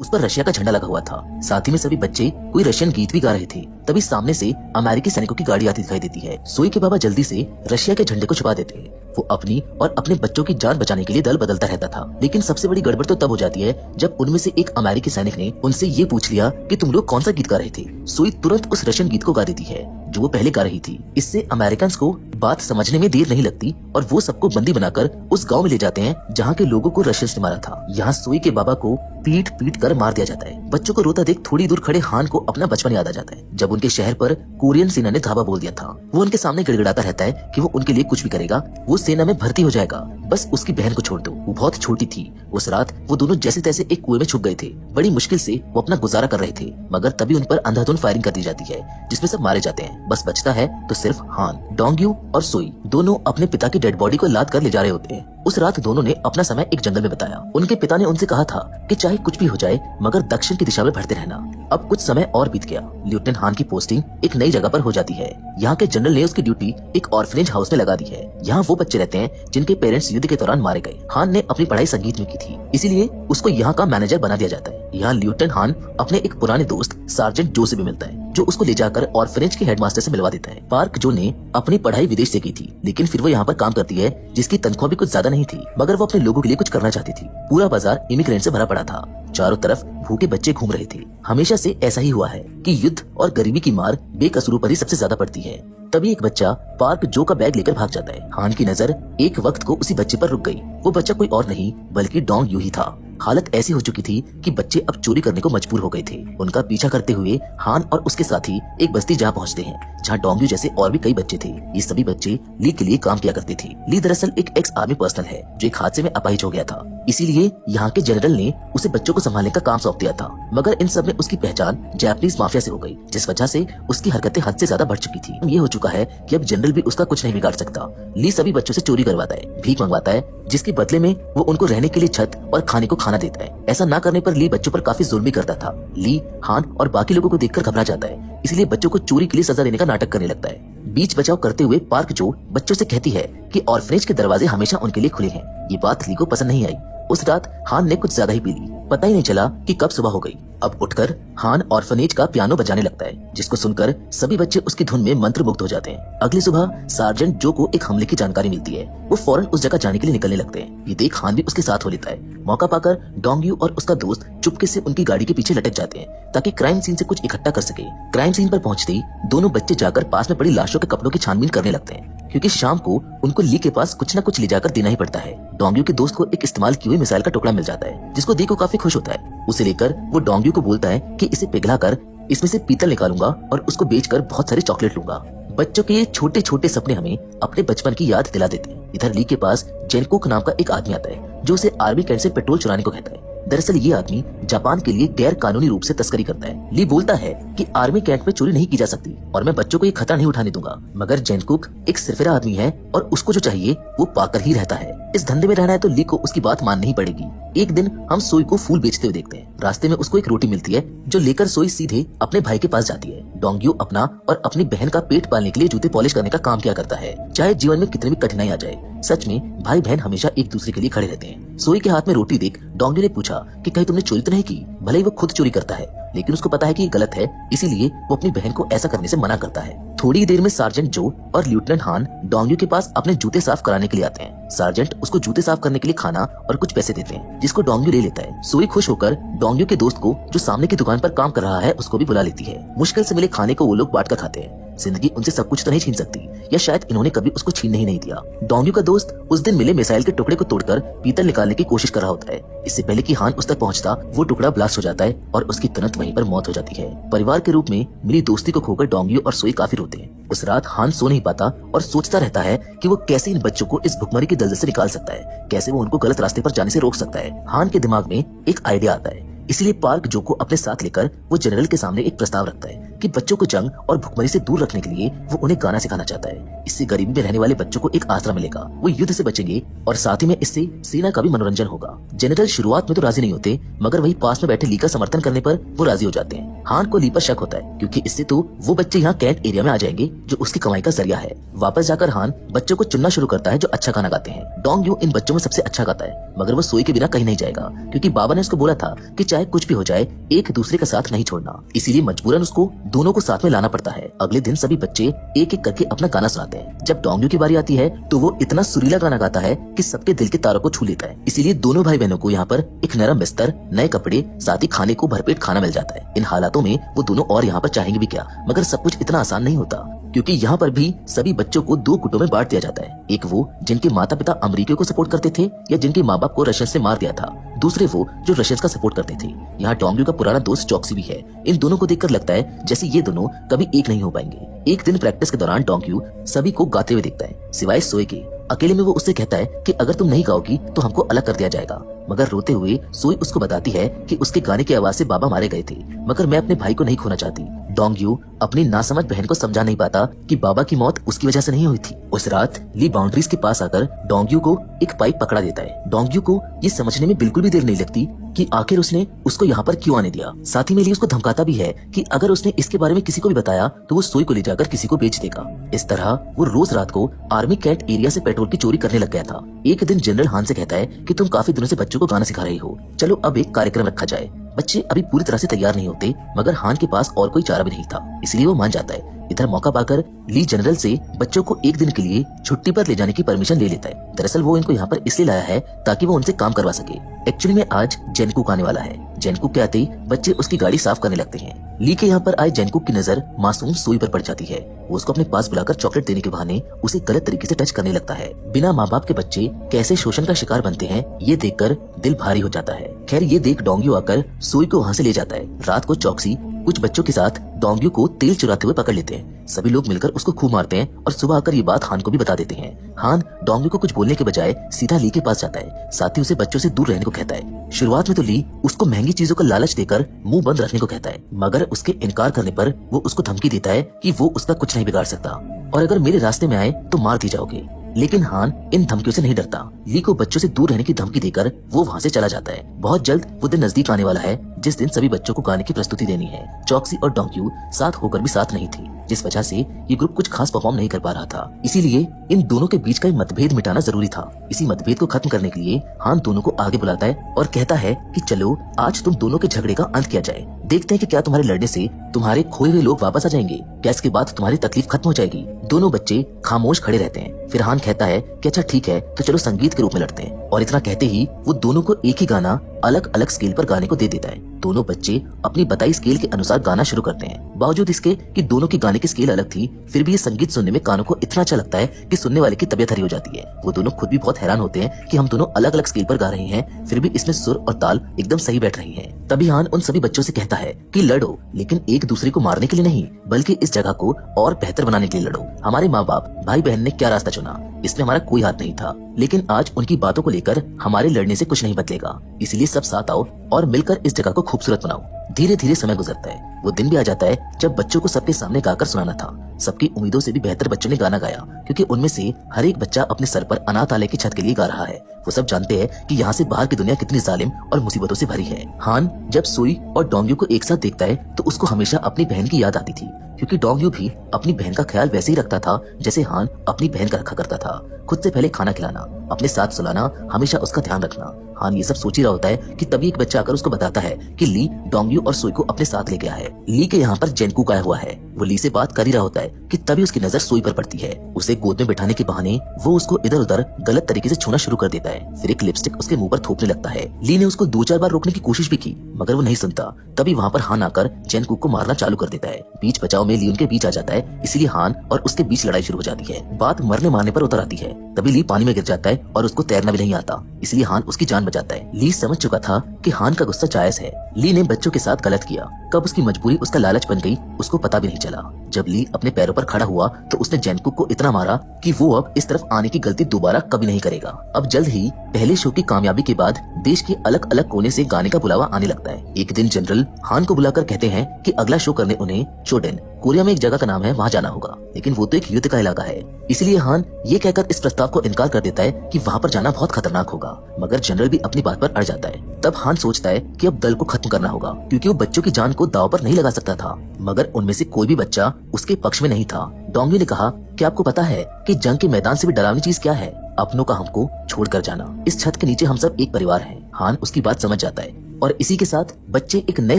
उस पर रशिया का झंडा लगा हुआ था। साथ ही में सभी बच्चे कोई रशियन गीत भी गा रहे थे। तभी सामने से अमेरिकी सैनिकों की गाड़ी आती दिखाई देती है। सोई के बाबा जल्दी से रशिया के झंडे को छुपा देते हैं। वो अपनी और अपने बच्चों की जान बचाने के लिए दल बदलता रहता था। लेकिन सबसे बड़ी गड़बड़ तो तब हो जाती है जब उनमें से एक अमेरिकी सैनिक ने उनसे ये पूछ लिया कि तुम लोग कौन सा गीत गा रहे थे। सोई तुरंत उस रशियन गीत को गा देती है जो वो पहले गा रही थी। इससे अमेरिकन को बात समझने में देर नहीं लगती और वो सबको बंदी बनाकर उस गांव में ले जाते हैं जहाँ के लोगों को रशियंस ने मारा था। यहाँ सोई के बाबा को पीट पीट कर मार दिया जाता है। बच्चों को रोता देख थोड़ी दूर खड़े हान को अपना बचपन याद आ जाता है जब उनके शहर पर कोरियन सेना ने धावा बोल दिया था। वो उनके सामने गिड़गिड़ाता रहता है कि वो उनके लिए कुछ भी करेगा, वो सेना में भर्ती हो जाएगा, बस उसकी बहन को छोड़ दो। वो बहुत छोटी थी। उस रात वो दोनों जैसे तैसे एक कुएं में छुप गए थे। बड़ी मुश्किल से वो अपना गुजारा कर रहे थे मगर तभी उन पर अंधाधुंध फायरिंग कर दी जाती है जिसमें सब मारे जाते हैं। बस बचता है तो सिर्फ हान। डोंग्यू और सोई दोनों अपने पिता की डेड बॉडी को लाद कर ले जा रहे होते हैं। उस रात दोनों ने अपना समय एक जंगल में बताया। उनके पिता ने उनसे कहा था कि चाहे कुछ भी हो जाए मगर दक्षिण की दिशा में बढ़ते रहना। अब कुछ समय और बीत गया। लेफ्टिनेंट हान की पोस्टिंग एक नई जगह पर हो जाती है। यहाँ के जनरल ने उसकी ड्यूटी एक ऑर्फनेज हाउस में लगा दी है। यहाँ वो बच्चे रहते हैं जिनके पेरेंट्स युद्ध के दौरान मारे गए। हान ने अपनी पढ़ाई संगीत में की थी, इसीलिए उसको यहाँ का मैनेजर बना दिया जाता है। यहाँ लेफ्टिनेंट हान अपने एक पुराने दोस्त सार्जेंट जो से भी मिलता है जो उसको ले जाकर ऑर्फनेज के हेडमास्टर से मिलवा देता है। पार्क जो ने अपनी पढ़ाई विदेश से की थी लेकिन फिर वो यहाँ पर काम करती है जिसकी तनख्वाह भी कुछ ज्यादा नहीं थी मगर वो अपने लोगों के लिए कुछ करना चाहती थी। पूरा बाजार इमिग्रेंट से भरा पड़ा था। चारों तरफ भूखे बच्चे घूम रहे थे। हमेशा से ऐसा ही हुआ है कि युद्ध और गरीबी की मार बेकसूरों पर ही सबसे ज्यादा पड़ती है। तभी एक बच्चा पार्क जो का बैग लेकर भाग जाता है। हान की नजर एक वक्त को उसी बच्चे पर रुक गई। वो बच्चा कोई और नहीं बल्कि डोंग्यू ही था। हालत ऐसी हो चुकी थी कि बच्चे अब चोरी करने को मजबूर हो गए थे। उनका पीछा करते हुए हान और उसके साथी एक बस्ती जा पहुंचते हैं जहां डोंग्यू जैसे और भी कई बच्चे थे। ये सभी बच्चे ली के लिए काम किया करते थे। ली दरअसल एक एक्स आर्मी पर्सनल है जो एक हादसे में अपाहिज हो गया था, इसीलिए यहाँ के जनरल ने उसे बच्चों को संभालने का काम सौंप दिया था। मगर इन सब में उसकी पहचान जापानीज माफिया से हो गई जिस वजह से उसकी हरकतें हद से ज्यादा बढ़ चुकी थी। ये हो चुका है कि अब जनरल भी उसका कुछ नहीं बिगाड़ सकता। ली सभी बच्चों से चोरी करवाता है, भीख मंगवाता है जिसके बदले में वो उनको रहने के लिए छत और खाने को खाना देता है। ऐसा ना करने पर ली बच्चों पर काफी जुल्म भी करता था। ली हान और बाकी लोगों को देखकर घबरा जाता है, इसलिए बच्चों को चोरी के लिए सजा देने का नाटक करने लगता है। बीच बचाव करते हुए पार्क जो बच्चों से कहती है कि ऑर्फनेज के दरवाजे हमेशा उनके लिए खुले हैं। ये बात ली को पसंद नहीं आई। उस रात हान ने कुछ ज्यादा ही पी ली। पता ही नहीं चला कि कब सुबह हो गई। अब उठकर हान ऑर्फनेज का पियानो बजाने लगता है जिसको सुनकर सभी बच्चे उसकी धुन में मंत्रमुग्ध हो जाते हैं। अगली सुबह सार्जेंट जो को एक हमले की जानकारी मिलती है। वो फौरन उस जगह जाने के लिए निकलने लगते हैं। ये देख हान भी उसके साथ हो लेता है। मौका पाकर डोंग्यू और उसका दोस्त चुपके से उनकी गाड़ी के पीछे लटक जाते हैं ताकि क्राइम सीन से कुछ इकट्ठा कर सके। क्राइम सीन पर पहुंचते ही दोनों बच्चे जाकर पास में पड़ी लाशों के कपड़ों की छानबीन करने लगते हैं क्योंकि शाम को उनको ली के पास कुछ न कुछ ले जाकर देना ही पड़ता है। डोंग्यू के दोस्त को एक इस्तेमाल किए हुए मिसाइल का टुकड़ा मिल जाता है जिसको देख को काफी खुश होता है। उसे लेकर वो डोंग्यू को बोलता है कि इसे पिघलाकर इसमें से पीतल निकालूंगा और उसको बेचकर बहुत सारे चॉकलेट लूंगा। बच्चों के ये छोटे छोटे सपने हमें अपने बचपन की याद दिला देते हैं। इधर ली के पास जेनकुक नाम का एक आदमी आता है जो उसे आर्मी कैंट से पेट्रोल चुराने को कहता है। दरअसल ये आदमी जापान के लिए गैर कानूनी रूप से तस्करी करता है। ली बोलता है कि आर्मी कैंट में चोरी नहीं की जा सकती और मैं बच्चों को ये खतरा नहीं उठाने दूंगा। मगर जेनकुक एक सिरफिरा आदमी है और उसको जो चाहिए वो पाकर ही रहता है। इस धंधे में रहना है तो ली को उसकी बात माननी ही पड़ेगी। एक दिन हम सोई को फूल बेचते हुए देखते हैं। रास्ते में उसको एक रोटी मिलती है जो लेकर सोई सीधे अपने भाई के पास जाती है। डोंग्यू अपना और अपनी बहन का पेट पालने के लिए जूते पॉलिश करने का काम किया करता है। चाहे जीवन में कितनी भी कठिनाई आ जाए, सच में भाई बहन हमेशा एक दूसरे के लिए खड़े रहते हैं। सोई के हाथ में रोटी देख डोंग्यू ने पूछा कि कहीं तुमने चोरी तो नहीं की। भले ही वो खुद चोरी करता है लेकिन उसको पता है कि ये गलत है, इसीलिए वो अपनी बहन को ऐसा करने से मना करता है। थोड़ी देर में सार्जेंट जो और लेफ्टिनेंट हान डोंग्यू के पास अपने जूते साफ कराने के लिए आते हैं। सार्जेंट उसको जूते साफ करने के लिए खाना और कुछ पैसे देते हैं जिसको डोंग्यू ले लेता है। सोई खुश होकर डोंग्यू के दोस्त को जो सामने की दुकान पर काम कर रहा है उसको भी बुला लेती है। मुश्किल से मिले खाने को वो लोग बांट कर खाते हैं। जिंदगी उनसे सब कुछ तो नहीं छीन सकती, या शायद इन्होंने कभी उसको छीनने ही नहीं दिया। डोंग्यू का दोस्त उस दिन मिले मिसाइल के टुकड़े को तोड़कर पीतल निकालने की कोशिश कर रहा होता है। इससे पहले कि हान उस तक पहुंचता वो टुकड़ा ब्लास्ट हो जाता है और उसकी तुरंत वहीं पर मौत हो जाती है। परिवार के रूप में मिली दोस्ती को खोकर डोंग्यू और सोई काफी रोते हैं। उस रात हान सो नहीं पाता और सोचता रहता है कि वो कैसे इन बच्चों को इस भुखमरी की दलदल से निकाल सकता है, कैसे वो उनको गलत रास्ते पर जाने से रोक सकता है। हान के दिमाग में एक आइडिया आता है, इसलिए पार्क जो को अपने साथ लेकर वो जनरल के सामने एक प्रस्ताव रखता है कि बच्चों को जंग और भुखमरी से दूर रखने के लिए वो उन्हें गाना सिखाना चाहता है। इससे गरीबी में रहने वाले बच्चों को एक आसरा मिलेगा, वो युद्ध से बचेंगे और साथ ही में इससे सेना का भी मनोरंजन होगा। जनरल शुरुआत में तो राजी नहीं होते, मगर वही पास में बैठे ली का समर्थन करने पर वो राजी हो जाते हैं। हान को ली पर शक होता है, क्योंकि इससे तो वो बच्चे यहाँ कैंट एरिया में आ जाएंगे जो उसकी कमाई का जरिया है। वापस जाकर हान बच्चों को चुनना शुरू करता है जो अच्छा गाना गाते हैं। डोंग यू इन बच्चों में सबसे अच्छा गाता है, मगर वो सोई के बिना कहीं नहीं जाएगा, क्योंकि बाबा ने उसको बोला था कि चाहे कुछ भी हो जाए एक दूसरे का साथ नहीं छोड़ना। इसीलिए मजबूरन उसको दोनों को साथ में लाना पड़ता है। अगले दिन सभी बच्चे एक एक करके अपना गाना सुनाते हैं। जब डोंग यू की बारी आती है तो वो इतना सुरीला गाना गाता है कि सबके दिल के तारों को छू लेता है। इसीलिए दोनों भाई बहनों को यहाँ पर एक नरम बिस्तर, नए कपड़े, साथ ही खाने को भरपेट खाना मिल जाता है। इन हालातों में वो दोनों और यहाँ पर चाहेंगे भी क्या, मगर सब कुछ इतना आसान नहीं होता, क्योंकि यहाँ पर भी सभी बच्चों को दो गुटों में बांट दिया जाता है। एक वो जिनके माता पिता अमेरिका को सपोर्ट करते थे या जिनके माँ बाप को रशियन से मार दिया था, दूसरे वो जो रशियंस का सपोर्ट करते थे। यहाँ डोंग यू का पुराना दोस्त चॉक्सी भी है। इन दोनों को देखकर लगता है जैसे ये दोनों कभी एक नहीं हो पाएंगे। एक दिन प्रैक्टिस के दौरान डोंग यू सभी को गाते हुए देखता है, सिवाय सोए के। अकेले में वो उससे कहता है कि अगर तुम नहीं गाओगी तो हमको अलग कर दिया जाएगा। मगर रोते हुए सोई उसको बताती है कि उसके गाने की आवाज से बाबा मारे गए थे, मगर मैं अपने भाई को नहीं खोना चाहती। डोंग यू अपनी नासमझ बहन को समझा नहीं पाता कि बाबा की मौत उसकी वजह से नहीं हुई थी। उस रात ली बाउंड्रीज के पास आकर डोंग यू को एक पाइप पकड़ा देता है। डोंग यू को ये समझने में बिल्कुल भी देर नहीं लगती कि आखिर उसने उसको यहाँ पर क्यों आने दिया। साथ ही में ली उसको धमकाता भी है कि अगर उसने इसके बारे में किसी को भी बताया तो वो सोई को ले जाकर किसी को बेच देगा। इस तरह वो रोज रात को आर्मी कैंट एरिया से पेट्रोल की चोरी करने लग गया था। एक दिन जनरल हान से कहता है कि तुम काफी दिनों से बच्चों को गाना सिखा रही हो, चलो अब एक कार्यक्रम रखा जाए। बच्चे अभी पूरी तरह से तैयार नहीं होते, मगर हान के पास और कोई चारा भी नहीं था, इसलिए वो मान जाता है। इधर मौका पाकर ली जनरल से बच्चों को एक दिन के लिए छुट्टी पर ले जाने की परमिशन ले लेता है। दरअसल वो इनको यहाँ पर इसलिए लाया है ताकि वो उनसे काम करवा सके। एक्चुअली में आज जेनकुक आने वाला है। जेनकुक के आते ही बच्चे उसकी गाड़ी साफ करने लगते हैं। ली के यहाँ पर आए जेनकुक की नजर मासूम सोई पर पड़ जाती है। वो उसको अपने पास बुलाकर चॉकलेट देने के बहाने उसे गलत तरीके से टच करने लगता है। बिना माँ बाप के बच्चे कैसे शोषण का शिकार बनते हैं ये देखकर दिल भारी हो जाता है। खैर ये देख डोंग यू आकर सोई को वहाँ से ले जाता है। रात को चौकसी कुछ बच्चों के साथ डोंग यू को तेल चुराते हुए पकड़ लेते हैं। सभी लोग मिलकर उसको खूब मारते हैं और सुबह आकर ये बात हान को भी बता देते हैं। हान डोंग यू को कुछ बोलने के बजाय सीधा ली के पास जाता है, साथ ही उसे बच्चों से दूर रहने को कहता है। शुरुआत में तो ली उसको महंगी चीजों का लालच देकर मुंह बंद रखने को कहता है, मगर उसके इनकार करने पर वो उसको धमकी देता है कि वो उसका कुछ नहीं बिगाड़ सकता और अगर मेरे रास्ते में आए तो मार दी जाओगे। लेकिन हान इन धमकियों से नहीं डरता। ली को बच्चों से दूर रहने की धमकी देकर वो वहाँ से चला जाता है। बहुत जल्द वो दिन नजदीक आने वाला है जिस दिन सभी बच्चों को गाने की प्रस्तुति देनी है। चॉक्सी और डोंग यू साथ होकर भी साथ नहीं थी, जिस वजह से ये ग्रुप कुछ खास परफॉर्म नहीं कर पा रहा था। इसीलिए इन दोनों के बीच का मतभेद मिटाना जरूरी था। इसी मतभेद को खत्म करने के लिए हान दोनों को आगे बुलाता है और कहता है कि चलो आज तुम दोनों के झगड़े का अंत किया जाए। देखते हैं कि क्या तुम्हारे लड़ने से तुम्हारे खोए हुए लोग वापस आ जाएंगे, क्या इसके बाद तुम्हारी तकलीफ खत्म हो जाएगी। दोनों बच्चे खामोश खड़े रहते हैं। फिर हान कहता है कि अच्छा ठीक है, तो चलो संगीत के रूप में लड़ते हैं। और इतना कहते ही वो दोनों को एक ही गाना अलग अलग स्केल पर गाने को दे देता है। दोनों बच्चे अपनी बताई स्केल के अनुसार गाना शुरू करते हैं। बावजूद इसके कि दोनों की गाने की स्केल अलग थी, फिर भी ये संगीत सुनने में कानों को इतना अच्छा लगता है कि सुनने वाले की तबीयत हरी हो जाती है। वो दोनों खुद भी बहुत हैरान होते हैं कि हम दोनों अलग अलग स्केल पर गा रहे हैं, फिर भी इसमें सुर और ताल एकदम सही बैठ रही है। तभी हान उन सभी बच्चों से कहता है कि लड़ो, लेकिन एक दूसरे को मारने के लिए नहीं, बल्कि इस जगह को और बेहतर बनाने के लिए लड़ो। हमारे माँ बाप भाई बहन ने क्या रास्ता चुना, इसमें हमारा कोई हाथ नहीं था, लेकिन आज उनकी बातों को लेकर हमारे लड़ने से कुछ नहीं बदलेगा। इसलिए सब साथ आओ और मिलकर इस जगह को खूबसूरत बनाओ। धीरे धीरे समय गुजरता है। वो दिन भी आ जाता है जब बच्चों को सबके सामने गाकर सुनाना था। सबकी उम्मीदों से भी बेहतर बच्चों ने गाना गाया, क्योंकि उनमें से हर एक बच्चा अपने सर पर अनाथालय की छत के लिए गा रहा है। वो सब जानते हैं कि यहाँ से बाहर की दुनिया कितनी जालिम और मुसीबतों से भरी है। हान जब सोई और डोंग यू को एक साथ देखता है तो उसको हमेशा अपनी बहन की याद आती थी, क्योंकि डोंग यू भी अपनी बहन का ख्याल वैसे ही रखता था जैसे हान अपनी बहन का रखा करता था। खुद से पहले खाना खिलाना, अपने साथ सुलाना, हमेशा उसका ध्यान रखना। हान ये सब सोच ही रहा होता है कि तभी एक बच्चा आकर उसको बताता है कि ली डोंग यू और सोई को अपने साथ ले गया है। ली के यहाँ पर जेनकुक आया हुआ है। वो ली से बात कर ही रहा होता है कि तभी उसकी नजर सोई पर पड़ती है। उसे गोद में बिठाने के बहाने वो उसको इधर उधर गलत तरीके से छूना शुरू कर देता है। फिर एक लिपस्टिक उसके मुंह पर थोपने लगता है। ली ने उसको 2-4 बार रोकने की कोशिश भी की, मगर वो नहीं सुनता। तभी वहाँ पर हान आकर जेनकुक को मारना चालू कर देता है। बीच बचाव में ली उनके बीच आ जाता है, इसीलिए हान और उसके बीच लड़ाई शुरू हो जाती है। बात मरने मारने पर उतर आती है। तभी ली पानी में गिर जाता है और उसको तैरना भी नहीं आता, इसलिए हान उसकी जान बचाता है। ली समझ चुका था कि हान का गुस्सा जायज है। ली ने बच्चों के साथ गलत किया, कब उसकी मजबूरी उसका लालच बन गई उसको पता भी नहीं चला। जब ली अपने पैरों पर खड़ा हुआ तो उसने जैनकुक को इतना मारा कि वो अब इस तरफ आने की गलती दोबारा कभी नहीं करेगा। अब जल्द ही पहले शो की कामयाबी के बाद देश के अलग अलग कोने से गाने का बुलावा आने लगता है। एक दिन जनरल हान को बुलाकर कहते हैं कि अगला शो करने उन्हें चोडेन, कोरिया में एक जगह का नाम है, वहाँ जाना होगा, लेकिन वो तो एक युद्ध का इलाका है। इसलिए हान ये कहकर इस प्रस्ताव को इनकार कर देता है कि वहाँ पर जाना बहुत खतरनाक होगा, मगर जनरल भी अपनी बात पर अड़ जाता है। तब हान सोचता है कि अब दल को खत्म करना होगा, क्योंकि वो बच्चों की जान को दांव पर नहीं लगा सकता था, मगर उनमें से कोई भी बच्चा उसके पक्ष में नहीं था। डोंगयू ने कहा कि आपको पता है कि जंग के मैदान से भी डरावनी चीज क्या है? अपनों का हमको छोड़कर जाना। इस छत के नीचे हम सब एक परिवार हैं। हान उसकी बात समझ जाता है और इसी के साथ बच्चे एक नए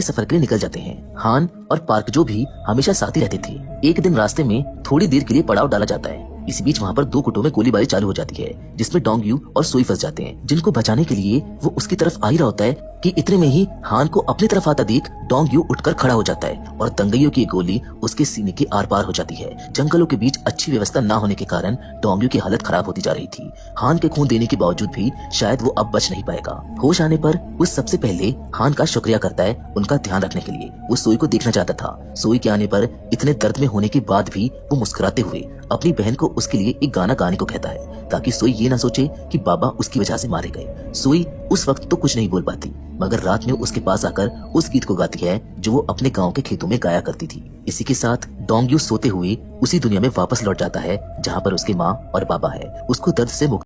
सफर के लिए निकल जाते हैं। हान और पार्क जो भी हमेशा साथ ही रहते थे। एक दिन रास्ते में थोड़ी देर के लिए पड़ाव डाला जाता है। इसी बीच वहाँ पर दो गुटों में गोलीबारी चालू हो जाती है, जिसमें डोंगयू और सोई फंस जाते हैं, जिनको बचाने के लिए वो उसकी तरफ आ ही रहा होता है कि इतने में ही हान को अपनी तरफ आता देख डोंगयू उठकर खड़ा हो जाता है और दंगइयों की गोली उसके सीने के आर पार हो जाती है। जंगलों के बीच अच्छी व्यवस्था न होने के कारण डोंगयू की हालत खराब होती जा रही थी। हान के खून देने के बावजूद भी शायद वो अब बच नहीं पाएगा। होश आने पर वो सबसे पहले हान का शुक्रिया करता है उनका ध्यान रखने के लिए। वो सोई को देखना चाहता था। सोई के आने पर इतने दर्द में होने के बाद भी वो मुस्कुराते हुए अपनी बहन को उसके लिए एक गाना गाने को कहता है, ताकि सोई ये ना सोचे कि बाबा उसकी वजह से मारे गए। सोई उस वक्त तो कुछ नहीं बोल पाती, मगर रात में उसके पास आकर उस गीत को गाती है जो वो अपने गांव के खेतों में गाया करती थी। इसी के साथ डोंगयू सोते हुए उसी दुनिया में वापस लौट जाता है जहाँ पर उसकी माँ और बाबा है। उसको दर्द से मुक्त